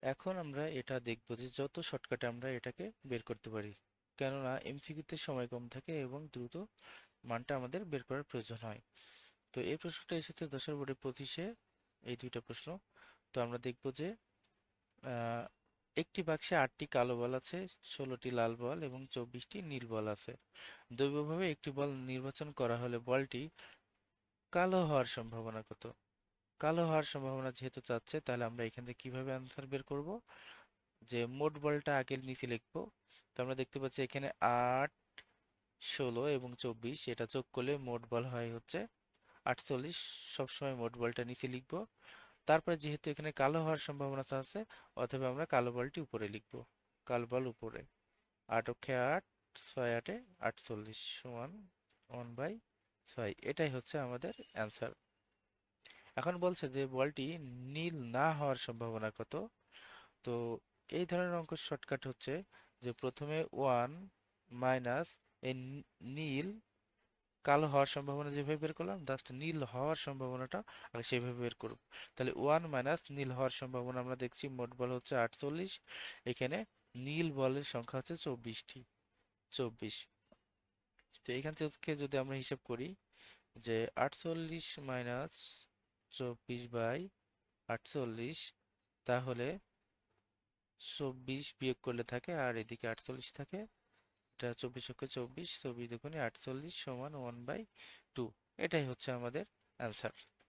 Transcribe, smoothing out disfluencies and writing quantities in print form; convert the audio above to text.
এখন আমরা এটা দেখব যে যত শর্টকাটে আমরা এটাকে বের করতে পারি, কেননা এমসিকিউতে সময় কম থাকে এবং দ্রুত মানটা আমাদের বের করার প্রয়োজন হয়। তো এই প্রশ্নটা এসেছে 10 বোর্ডে 25-এ, এই দুইটা প্রশ্ন। তো আমরা দেখব যে আহ, একটি বাক্সে 8টি কালো বল আছে, 16টি লাল বল এবং 24টি নীল বল আছে। দৈবভাবে একটি বল নির্বাচন করা হলে বলটি কালো হওয়ার সম্ভাবনা কত? কালো হওয়ার সম্ভাবনা যেহেতু চাচ্ছে, তাহলে আমরা এখান থেকে কিভাবে অ্যান্সার বের করব? যে মোট বলটা আগে নিচে লিখবো। তো আমরা দেখতে পাচ্ছি এখানে 8, 16 এবং 24 এটা যোগ করলে মোট বল হয় হচ্ছে 48। সবসময় মোট বলটা নিচে লিখবো। তারপরে যেহেতু এখানে কালো হওয়ার সম্ভাবনা আছে, অথবা আমরা কালো বলটি উপরে লিখবো। কালো বল উপরে। 8 অক্ষে 8, 6 8-এ 48 সমান 1/6। এটাই হচ্ছে আমাদের অ্যান্সার। এখন বলছে যে বলটি নীল না হওয়ার সম্ভাবনা কত? তো এই ধরনের অঙ্ক শর্টকাট হচ্ছে যে প্রথমে 1 মাইনাস এই নীল কালো হওয়ার সম্ভাবনা যেভাবে বের করলাম, জাস্ট নীল হওয়ার সম্ভাবনাটা আগে সেভাবে বের করব। তাহলে 1 মাইনাস নীল হওয়ার সম্ভাবনা আমরা দেখছি মোট বল হচ্ছে 48, এখানে নীল বলের সংখ্যা হচ্ছে 24টি। 24। তো এখান থেকে যদি আমরা হিসাব করি যে 48 মাইনাস 24/48, তাহলে 24 বিয়োগ করলে থাকে আর এদিকে 48 থাকে। এটা 24 অক্ষে 24, 24 দুগুণে 48 সমান 1/2। এটাই হচ্ছে আমাদের অ্যান্সার।